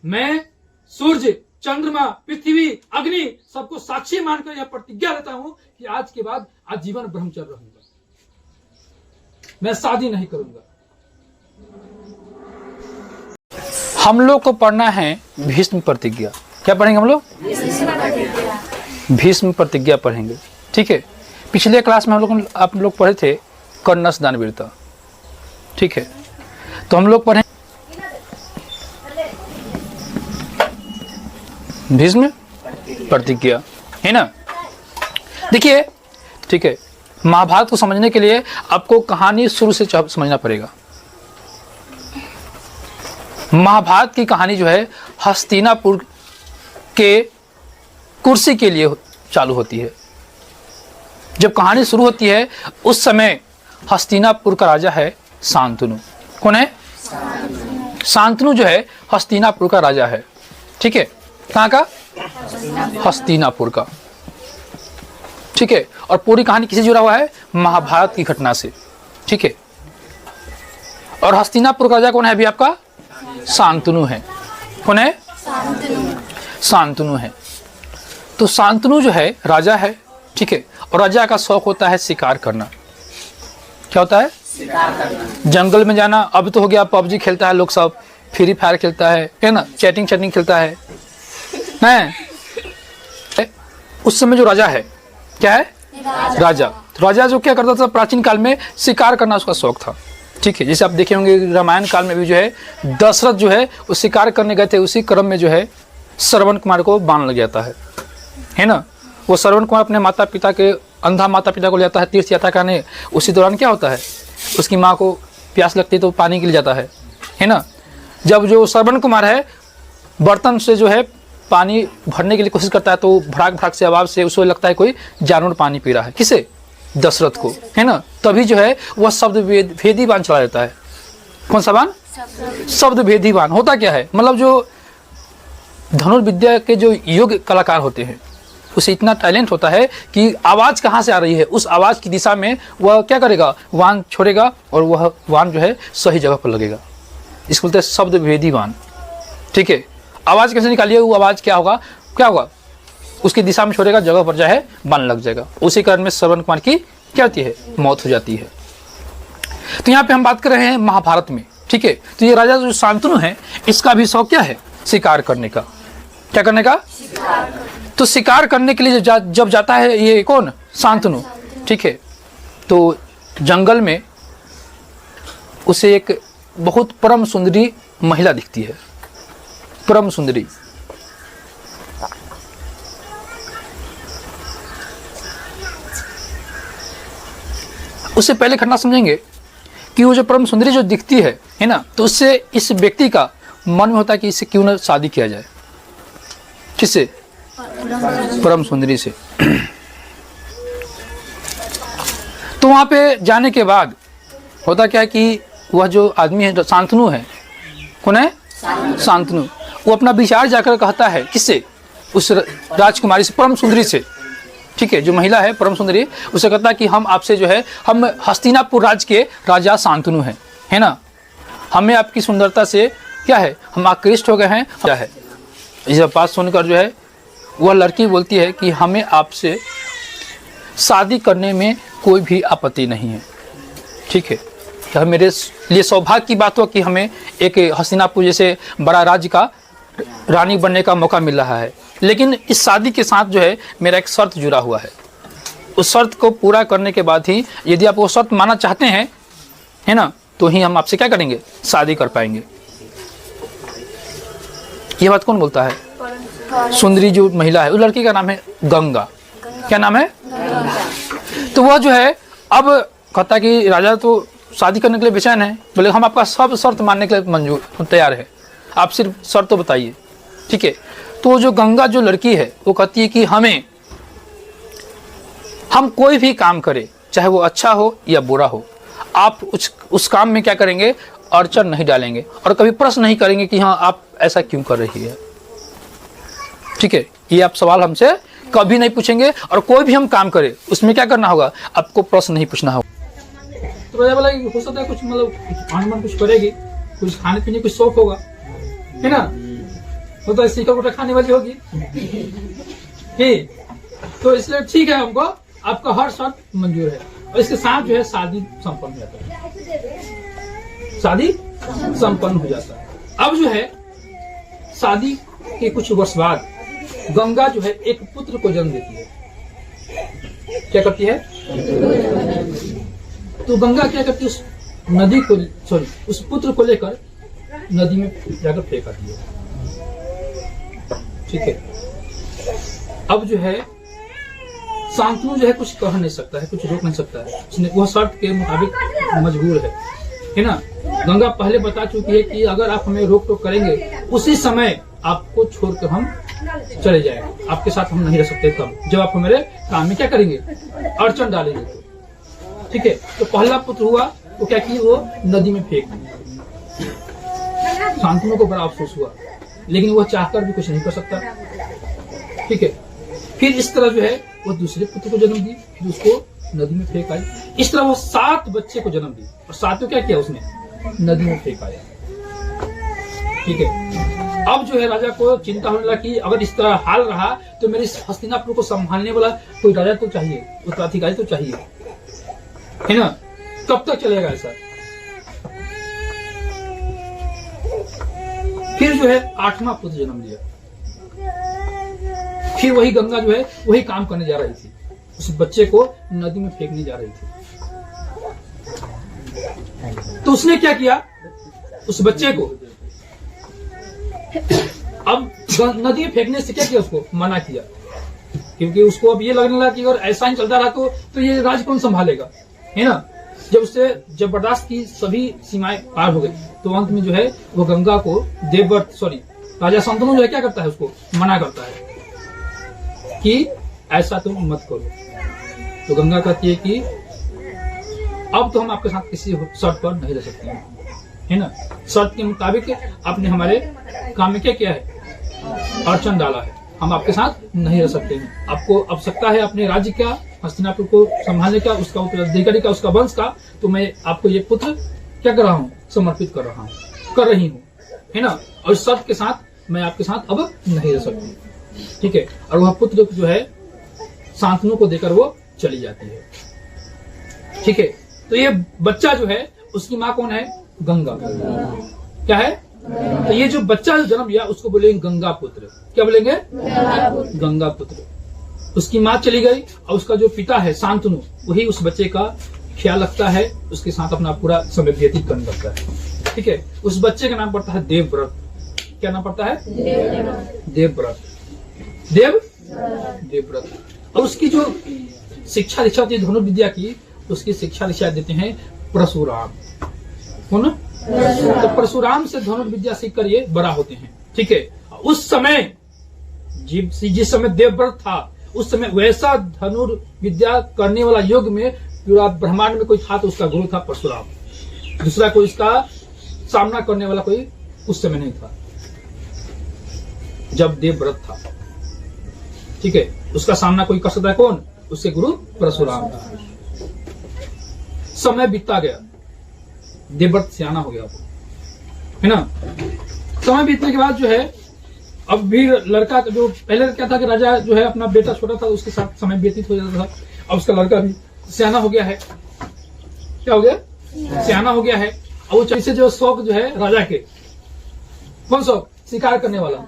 मैं सूर्य, चंद्रमा, पृथ्वी, अग्नि सबको साक्षी मानकर यह प्रतिज्ञा लेता हूं कि आज के बाद आजीवन ब्रह्मचर्य रहूंगा, मैं शादी नहीं करूंगा। हम लोग को पढ़ना है भीष्म प्रतिज्ञा। क्या पढ़ेंगे हम लोग? भीष्म प्रतिज्ञा पढ़ेंगे। ठीक है, पिछले क्लास में हम लोग आप लोग पढ़े थे कर्णस दानवीरता। ठीक है, तो हम लोग पढ़े भीष्म प्रतिज्ञा, है ना। देखिए, ठीक है, महाभारत को समझने के लिए आपको कहानी शुरू से समझना पड़ेगा। महाभारत की कहानी जो है हस्तिनापुर के कुर्सी के लिए चालू होती है। जब कहानी शुरू होती है उस समय हस्तिनापुर का राजा है शांतनु। कौन है? शांतनु जो है हस्तिनापुर का राजा है। ठीक है, कहाँ का? हस्तिनापुर का। ठीक है, और पूरी कहानी किससे जुड़ा हुआ है? महाभारत की घटना से। ठीक है, और हस्तिनापुर का राजा कौन है? अभी आपका शांतनु है। कौन है? शांतनु है। तो शांतनु जो है राजा है। ठीक है, और राजा का शौक होता है शिकार करना। क्या होता है? शिकार करना, जंगल में जाना। अब तो हो गया पबजी खेलता है लोग, सब फ्री फायर खेलता है ना, चैटिंग खेलता है उस समय जो राजा है क्या है? राजा। तो राजा जो क्या करता था प्राचीन काल में, शिकार करना उसका शौक था। ठीक है, जैसे आप देखे होंगे रामायण काल में भी जो है दशरथ जो है वो शिकार करने गए थे, उसी क्रम में जो है श्रवण कुमार को बाण लग जाता है ना। वो श्रवण कुमार अपने माता पिता के, अंधा माता पिता को ले जाता है तीर्थ यात्रा करने। उसी दौरान क्या होता है, उसकी माँ को प्यास लगती है तो पानी के लिए जाता है ना। जब जो श्रवण कुमार है बर्तन से जो है पानी भरने के लिए कोशिश करता है तो भड़ाक भड़ाक से आवाज़ से उसको लगता है कोई जानवर पानी पी रहा है। किसे? दशरथ को, है ना। तभी जो है वह शब्द भेदी बाण चला देता है। कौन सा बाण? शब्द भेदी बाण। होता क्या है, मतलब जो धनुर्विद्या के जो योग्य कलाकार होते हैं उसे इतना टैलेंट होता है कि आवाज़ कहाँ से आ रही है उस आवाज़ की दिशा में वह क्या करेगा, वाण छोड़ेगा और वह वाण जो है सही जगह पर लगेगा। इसको बोलते हैं शब्द भेदी बाण। ठीक है, आवाज़ कैसे निकालिए, वो आवाज़ क्या होगा, उसकी दिशा में छोड़ेगा, जगह पर जाए बाण लग जाएगा। उसी कारण में श्रवण कुमार की क्या होती है, मौत हो जाती है। तो यहाँ पे हम बात कर रहे हैं महाभारत में। ठीक है, तो ये राजा जो शांतनु है इसका भी शौक क्या है? शिकार करने का। क्या करने का? तो शिकार करने के लिए जब जाता है ये कौन? शांतनु। ठीक है, तो जंगल में उसे एक बहुत परम सुंदरी महिला दिखती है। परम सुंदरी। उससे पहले घटना समझेंगे कि वो जो परम सुंदरी जो दिखती है ना, तो उससे इस व्यक्ति का मन में होता है कि इससे क्यों ना शादी किया जाए। किससे? परम सुंदरी से। तो वहां पे जाने के बाद होता क्या है कि वह जो आदमी है शांतनु है, कौन है? शांतनु। वो अपना विचार जाकर कहता है किससे? उस राजकुमारी से, परम सुंदरी से। ठीक है, जो महिला है परम सुंदरी, उसे कहता है कि हम आपसे जो है, हम हस्तिनापुर राज्य के राजा शांतनु हैं, है ना। हमें आपकी सुंदरता से क्या है, हम आकृष्ट हो गए हैं। क्या है, इस बात सुनकर जो है वह लड़की बोलती है कि हमें आपसे शादी करने में कोई भी आपत्ति नहीं है। ठीक है, तो मेरे लिए सौभाग्य की बात हो कि हमें एक हस्तिनापुर जैसे बड़ा राज्य का रानी बनने का मौका मिल रहा है, लेकिन इस शादी के साथ जो है मेरा एक शर्त जुड़ा हुआ है। उस शर्त को पूरा करने के बाद ही, यदि आप वो शर्त मानना चाहते हैं, है ना, तो ही हम आपसे क्या करेंगे, शादी कर पाएंगे। ये बात कौन बोलता है? सुंदरी जो महिला है, उस लड़की का नाम है गंगा। क्या नाम है? तो वह जो है अब कहता है कि राजा तो शादी करने के लिए बेचैन है, बोले हम आपका सब शर्त मानने के लिए मंजूर तैयार है, आप सिर्फ शर्त तो बताइए। ठीक है, तो जो गंगा जो लड़की है वो कहती है कि हम कोई भी काम करें, चाहे वो अच्छा हो या बुरा हो, आप उस काम में क्या करेंगे, अड़चन नहीं डालेंगे और कभी प्रश्न नहीं करेंगे कि हाँ आप ऐसा क्यों कर रही है। ठीक है, ये आप सवाल हमसे कभी नहीं पूछेंगे और कोई भी हम काम करें उसमें क्या करना होगा, आपको प्रश्न नहीं पूछना होगा। तो राजा बोला हो सकता है कुछ मतलब आनमन कुछ करेगी, कुछ खाने पीने कुछ शौक होगा, है ना। वो तो सीकर गोटा खाने वाली होगी ठीक। तो इसलिए ठीक है, हमको आपका हर शर्त मंजूर है और इसके साथ जो है शादी संपन्न हो जाता है, शादी संपन्न हो जाता है। अब जो है शादी के कुछ वर्ष बाद गंगा जो है एक पुत्र को जन्म देती है। क्या करती है? तो गंगा क्या करती है, उस नदी को उस पुत्र को लेकर नदी में जाकर फेंक आती है। ठीक है, अब जो है शांतनु जो है कुछ कह नहीं सकता है, कुछ रोक नहीं सकता है, उसने वह शर्त के मुताबिक मजबूर है ना। गंगा पहले बता चुकी है कि अगर आप हमें रोक टोक करेंगे उसी समय आपको छोड़कर हम चले जाएंगे, आपके साथ हम नहीं रह सकते। कब? जब आप हमारे काम में क्या करेंगे, अड़चन डालेंगे तो। ठीक है, तो पहला पुत्र हुआ तो क्या की, वो नदी में फेंक दी। शांतनु को बड़ा अफसोस हुआ, लेकिन वह चाहकर भी कुछ नहीं कर सकता। ठीक है, फिर इस तरह जो है वो दूसरे पुत्र को जन्म दी, फिर उसको नदी में फेंक आई। इस तरह वो 7 बच्चे को जन्म दी और 7 क्या किया उसने, नदी में फेंक आया। ठीक है, अब जो है राजा को चिंता होने लगा कि अगर इस तरह हाल रहा तो मेरे इस हस्तिनापुर को संभालने वाला कोई राजा तो चाहिए, उत्तराधिकारी तो चाहिए, है ना। कब तक चलेगा ऐसा? फिर जो है 8वां पुत्र जन्म लिया। फिर वही गंगा जो है वही काम करने जा रही थी, उस बच्चे को नदी में फेंकने जा रही थी। तो उसने क्या किया, उस बच्चे को अब नदी में फेंकने से क्या किया, उसको मना किया, क्योंकि उसको अब ये लगने लगा कि अगर ऐसा ही चलता रहा तो ये राज कौन संभालेगा, है ना। जब उससे जबरदस्त की सभी सीमाएं पार हो गई तो अंत में जो है वो गंगा को राजा शांतनु जो है क्या करता है, उसको मना करता है कि ऐसा तुम मत करो। तो गंगा कहती है कि अब तो हम आपके साथ किसी शर्त पर नहीं रह सकते हैं, है ना। शर्त के मुताबिक आपने हमारे काम में क्या किया है, अड़चन डाला है, हम आपके साथ नहीं रह सकते हैं। आपको आवश्यकता है अपने राज्य का, हस्तिनापुर को संभालने का, उसका उत्तराधिकारी का, उसका वंश का, तो मैं आपको ये पुत्र क्या कर रहा हूँ, समर्पित कर रही हूँ, है ना। और इस शर्त के साथ मैं आपके साथ अब नहीं रह सकती। ठीक है, और वह पुत्र जो है शांतनु को देकर वो चली जाती है। ठीक है, तो ये बच्चा जो है उसकी माँ कौन है, गंगा। क्या है, तो ये जो बच्चा जो जन्म लिया उसको बोलेंगे गंगा पुत्र। क्या बोलेंगे, गंगा पुत्र। उसकी माँ चली गई और उसका जो पिता है शांतनु वही उस बच्चे का ख्याल रखता है, उसके साथ अपना पूरा समय व्यतीत करने लगता है। ठीक है, उस बच्चे का नाम पड़ता है देवव्रत। क्या नाम पड़ता है, देवव्रत। देवव्रत। और उसकी जो शिक्षा दीक्षा होती है धनुर्विद्या की, उसकी शिक्षा दीक्षा देते हैं परशुराम। कौन? तो परशुराम से धनुर्विद्या सीखकर ये बड़ा होते हैं। ठीक है, उस समय जिस समय देवव्रत था उस समय वैसा धनुर्विद्या करने वाला युग में पूरा ब्रह्मांड में कोई था तो उसका गुरु था परशुराम। दूसरा कोई इसका सामना करने वाला कोई उस समय नहीं था जब देवव्रत था। ठीक है, उसका सामना कोई कर सकता है, कौन? उसके गुरु परशुराम था। समय बीतता गया, देवव्रत सियाना हो गया, है ना। समय बीतने के बाद जो है अब भी लड़का जो पहले क्या था कि राजा जो है अपना बेटा छोटा था उसके साथ समय व्यतीत हो जाता था, अब उसका लड़का भी सियाना हो गया है। क्या हो गया? सियाना हो गया है। और वो से जो शौक जो है राजा के, कौन शौक? शिकार करने वाला,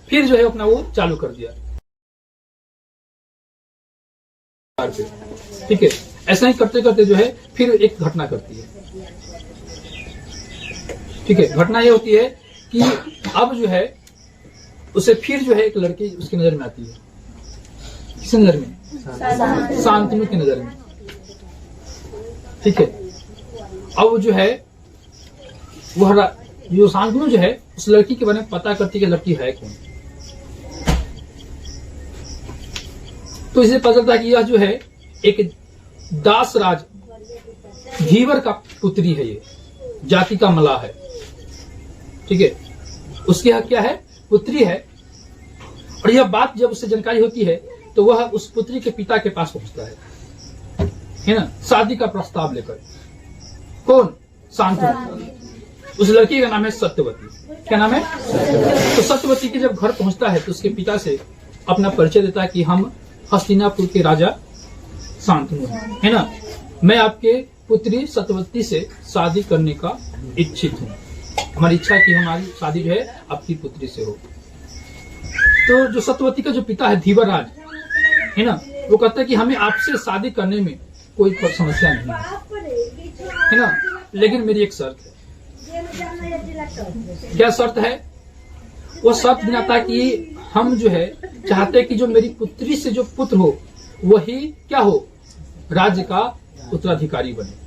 फिर जो है अपना वो चालू कर दिया। ठीक है, ऐसा ही करते करते जो है फिर एक घटना करती है। ठीक है, घटना ये होती है कि अब जो है उसे फिर जो है एक लड़की उसकी नजर में आती है। किस नजर में? शांतनु की नजर में। ठीक है, अब जो है वह जो शांतनु जो है उस लड़की के बारे में पता करती है कि लड़की है कौन। तो इसे पता चलता है कि यह जो है एक दासराज धीवर का पुत्री है, ये जाति का मलाह है। ठीक है, उसकी यहाँ क्या है? पुत्री है। और यह बात जब उससे जानकारी होती है तो वह उस पुत्री के पिता के पास पहुंचता है ना, शादी का प्रस्ताव लेकर। कौन? शांतनु। उस लड़की का नाम है सत्यवती। क्या नाम है? तो सत्यवती के जब घर पहुंचता है तो उसके पिता से अपना परिचय देता है कि हम हस्तिनापुर के राजा शांतनु हैं, है ना। मैं आपके पुत्री सत्यवती से शादी करने का इच्छित हूँ। हमारी इच्छा कि हमारी शादी जो है आपकी पुत्री से हो। तो जो सत्यवती का जो पिता है धीवरराज, है ना, वो कहता है कि हमें आपसे शादी करने में कोई समस्या नहीं है ना, लेकिन मेरी एक शर्त है। क्या शर्त है? वो शर्त बनाता कि हम जो है चाहते कि जो मेरी पुत्री से जो पुत्र हो वही क्या हो, राज्य का उत्तराधिकारी बने।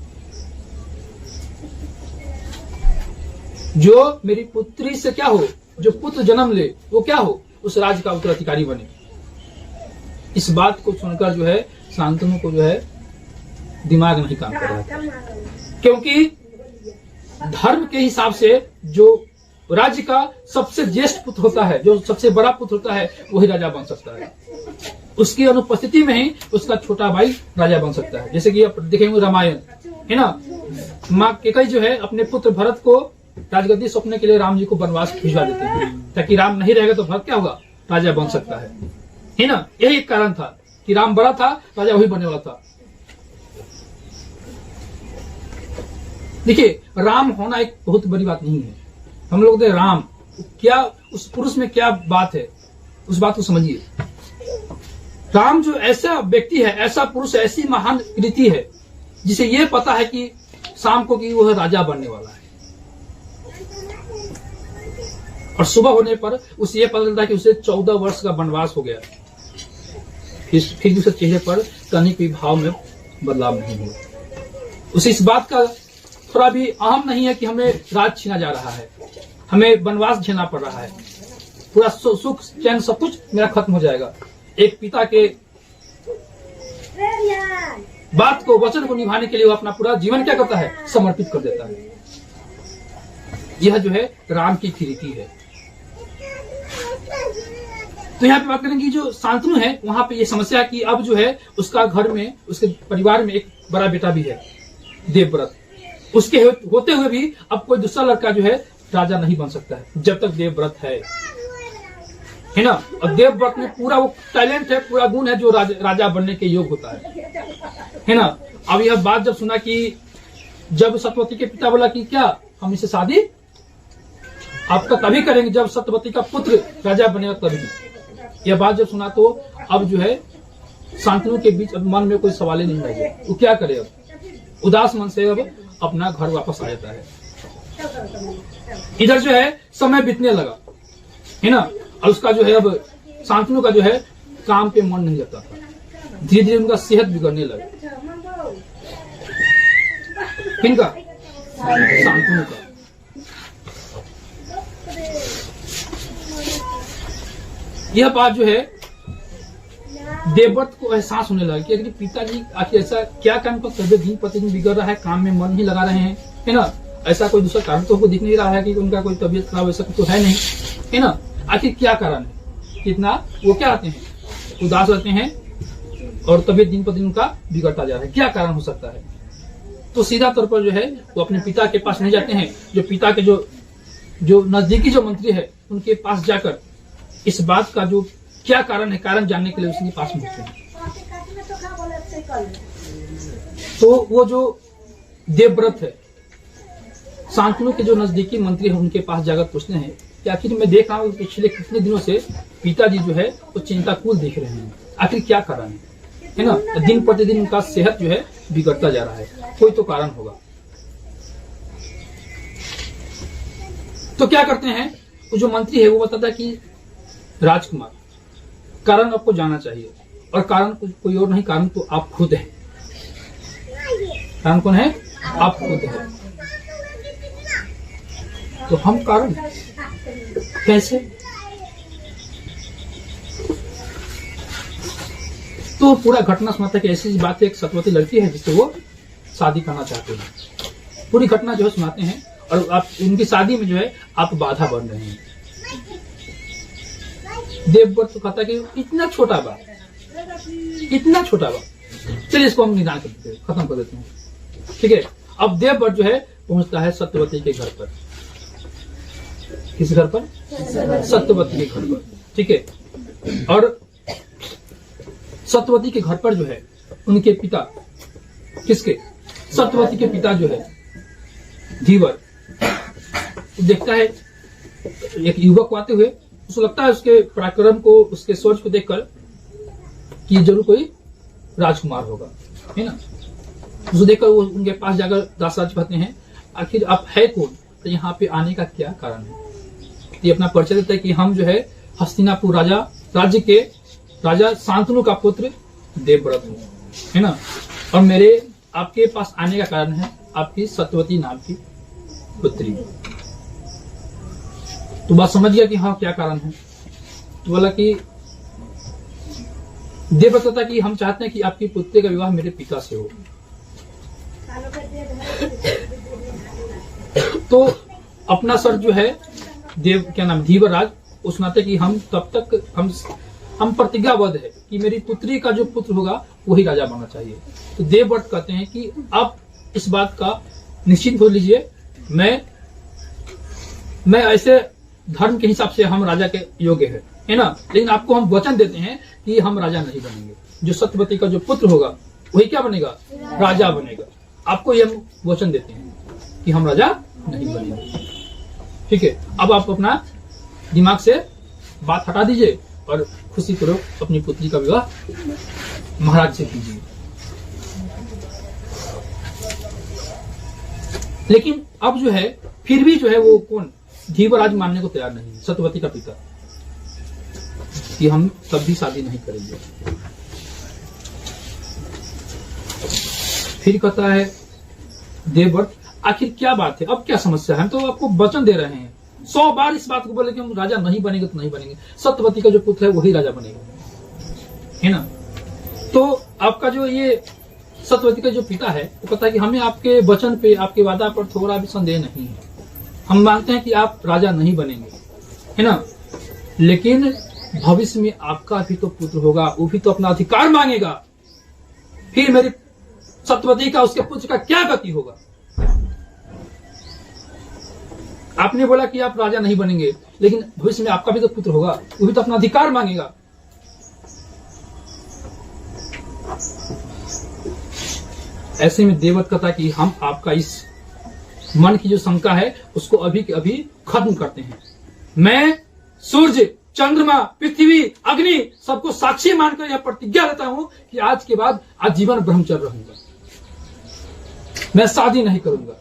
जो मेरी पुत्री से क्या हो, जो पुत्र जन्म ले वो क्या हो, उस राज्य का उत्तराधिकारी बने। इस बात को सुनकर जो है शांतनु को जो है दिमाग नहीं काम कर रहा था, क्योंकि धर्म के हिसाब से जो राज्य का सबसे ज्येष्ठ पुत्र होता है, जो सबसे बड़ा पुत्र होता है, वही राजा बन सकता है। उसकी अनुपस्थिति में ही उसका छोटा भाई राजा बन सकता है। जैसे कि आप देखेंगे रामायण, है ना, माँ कैकेयी जो है अपने पुत्र भरत को राजगद्दी सौंपने के लिए राम जी को वनवास भिजवा देते हैं, ताकि राम नहीं रहेगा तो भरत क्या होगा, राजा बन सकता है ना। यही एक कारण था कि राम बड़ा था, राजा वही बनने वाला था। देखिए, राम होना एक बहुत बड़ी बात नहीं है। हम लोग देखते राम क्या, उस पुरुष में क्या बात है, उस बात को समझिए। राम जो ऐसा व्यक्ति है, ऐसा पुरुष, ऐसी महान कृति है जिसे ये पता है कि शाम को कि वह राजा बनने वाला है, और सुबह होने पर उसे ये पता चलता है कि उसे 14 वर्ष का वनवास हो गया। फिर भी उसके चेहरे पर तनिक भी भाव में बदलाव नहीं हुआ। उसे इस बात का थोड़ा भी अहम नहीं है कि हमें राज छीना जा रहा है, हमें वनवास झेलना पड़ रहा है, पूरा सुख चैन सब कुछ मेरा खत्म हो जाएगा। एक पिता के बात को, वचन को निभाने के लिए वो अपना पूरा जीवन क्या करता है, समर्पित कर देता है। यह जो है राम की कृति है। तो यहाँ पे बात करेंगे कि जो शांतनु है, वहां पे ये समस्या कि अब जो है उसका घर में, उसके परिवार में एक बड़ा बेटा भी है, देवव्रत। उसके होते हुए भी अब कोई दूसरा लड़का जो है राजा नहीं बन सकता है जब तक देवव्रत है ना। और देवव्रत में पूरा वो टैलेंट है, पूरा गुण है जो राजा बनने के योग होता है ना। अब यह बात जब सुना कि जब सत्यवती के पिता बोला कि क्या हम इसे शादी आपका तभी करेंगे जब सत्यवती का पुत्र राजा बनेगा तभी। यह बात जब सुना तो अब जो है शांतनु के बीच मन में कोई सवाल ही नहीं रह गया। वो क्या करे, अब उदास मन से अब अपना घर वापस आ जाता है। इधर जो है समय बीतने लगा, है ना, और उसका जो है अब शांतनु का जो है काम पे मन नहीं लगता था। धीरे धीरे उनका सेहत बिगड़ने लगा। किनका? शांतनु का। यह बात जो है देवव्रत को एहसास होने लगा कि अगर पिताजी आखिर ऐसा क्या काम का तबियत दिन प्रतिदिन बिगड़ रहा है, काम में मन नहीं लगा रहे हैं, है ना, ऐसा कोई दूसरा कारण तो हमको दिख नहीं रहा है कि उनका कोई तबियत खराब ऐसा तो है नहीं, है ना। आखिर क्या कारण है, कितना वो क्या आते हैं, उदास रहते हैं और तबियत दिन प्रतिदिन उनका बिगड़ता जा रहा है, क्या कारण हो सकता है। तो सीधा तौर पर जो है वो अपने पिता के पास नहीं जाते हैं, जो पिता के जो नजदीकी जो मंत्री है उनके पास जाकर इस बात का जो क्या कारण है, कारण जानने के लिए उसके पास पहुंचते हैं। तो वो जो देवव्रत है, शांतनु के जो नजदीकी मंत्री है, उनके पास जाकर पूछते हैं कि आखिर मैं देख रहा हूँ पिछले कितने दिनों से पिताजी जो है वो चिंताकुल दिख रहे हैं, आखिर क्या कारण है ना। दिन प्रतिदिन उनका सेहत जो है बिगड़ता जा रहा है, कोई तो कारण होगा। तो क्या करते हैं, वो जो मंत्री है वो बताता है कि राजकुमार, कारण आपको जानना चाहिए, और कारण कोई और नहीं, कारण तो आप खुद हैं। कारण कौन है? आप खुद हैं। तो हम कारण कैसे? तो पूरा घटना सुनाता है कि ऐसी बात है, एक सत्यवती लड़की है जिससे वो शादी करना चाहते हैं। पूरी घटना जो है सुनाते हैं, और आप उनकी शादी में जो है आप बाधा बन रहे हैं। देवव्रत तो कहता है कि इतना छोटा बात, चलिए इसको हम निदान कर देते हैं, खत्म कर देते हैं, ठीक है। अब देवव्रत जो है पहुंचता है सत्यवती के घर पर। किस घर पर? सत्यवती के घर पर। ठीक है। और सत्यवती के घर पर जो है उनके पिता, किसके? सत्यवती के पिता जो है धीवर, देखता है एक युवक को आते हुए, उसको लगता है उसके पराक्रम को, उसके सोच को देखकर कि जरूर कोई राजकुमार होगा, है ना। उसको देखकर वो उनके पास जाकर दासराज कहते हैं आखिर आप है कौन, तो यहाँ पे आने का क्या कारण है। ये अपना परिचय देता है कि हम जो है हस्तिनापुर राज्य के राजा शांतनु का पुत्र देवव्रत हूँ, है ना। और मेरे आपके पास आने का कारण है आपकी सत्यवती नाम की पुत्री। तो बात समझ गया कि हाँ क्या कारण है। तो बोला कि देवव्रत था कि हम चाहते हैं कि आपकी पुत्री का विवाह मेरे पिता से हो। तो अपना सर जो है धीवराज, वो सुनाते कि हम तब तक हम प्रतिज्ञाबद्ध है कि मेरी पुत्री का जो पुत्र होगा वही राजा बनना चाहिए। तो देवव्रत कहते हैं कि आप इस बात का निश्चित हो लीजिए, मैं ऐसे धर्म के हिसाब से हम राजा के योग्य है ना, लेकिन आपको हम वचन देते हैं कि हम राजा नहीं बनेंगे। जो सत्यवती का जो पुत्र होगा वही क्या बनेगा? राजा बनेगा। आपको ये हम वचन देते हैं कि हम राजा नहीं बनेंगे। ठीक है। अब आप अपना दिमाग से बात हटा दीजिए और खुशी पूर्वक अपनी पुत्री का विवाह महाराज से कीजिए। लेकिन अब जो है फिर भी जो है वो कौन? धीवराज मानने को तैयार नहीं है, सत्यवती का पिता, कि हम तब भी शादी नहीं करेंगे। फिर कहता है देवव्रत आखिर क्या बात है, अब क्या समस्या है? हम तो आपको वचन दे रहे हैं, 100 बार इस बात को बोले कि हम राजा नहीं बनेंगे तो नहीं बनेंगे, सत्यवती का जो पुत्र है वही राजा बनेगा, है ना। तो आपका जो ये सत्यवती का जो पिता है वो कहता है कि हमें आपके वचन पे, आपके वादा पर थोड़ा भी संदेह नहीं है। हम मानते हैं कि आप राजा नहीं बनेंगे, है ना, लेकिन भविष्य में आपका भी तो पुत्र होगा, वो भी तो अपना अधिकार मांगेगा। फिर मेरी सत्यवती का, उसके पुत्र का क्या गति होगा? आपने बोला कि आप राजा नहीं बनेंगे, लेकिन भविष्य में आपका भी तो पुत्र होगा, वो भी तो अपना अधिकार मांगेगा। ऐसे में देवव्रत कहता कि हम आपका इस मन की जो शंका है उसको अभी के अभी खत्म करते हैं। मैं सूर्य, चंद्रमा, पृथ्वी, अग्नि सबको साक्षी मानकर यह प्रतिज्ञा लेता हूं कि आज के बाद आजीवन ब्रह्मचर्य रहूंगा, मैं शादी नहीं करूंगा।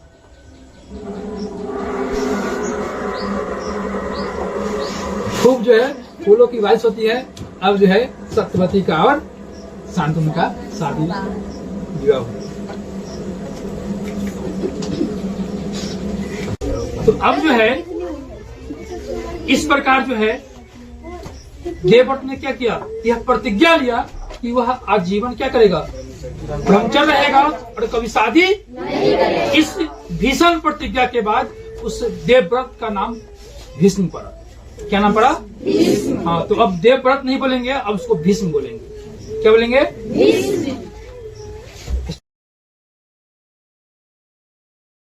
खूब जो है फूलों की बारिश होती है। अब जो है सत्यवती का और शांतनु का शादी विवाह हुआ। तो अब जो है इस प्रकार जो है देवव्रत ने क्या किया, यह प्रतिज्ञा लिया कि वह आजीवन क्या करेगा? ब्रह्मचर्य रहेगा और कभी शादी नहीं करेगा। इस भीषण प्रतिज्ञा के बाद उस देवव्रत का नाम भीष्म पड़ा। क्या नाम पड़ा? भीष्म। हाँ, तो अब देवव्रत नहीं बोलेंगे, अब उसको भीष्म बोलेंगे। क्या बोलेंगे? भीष्म।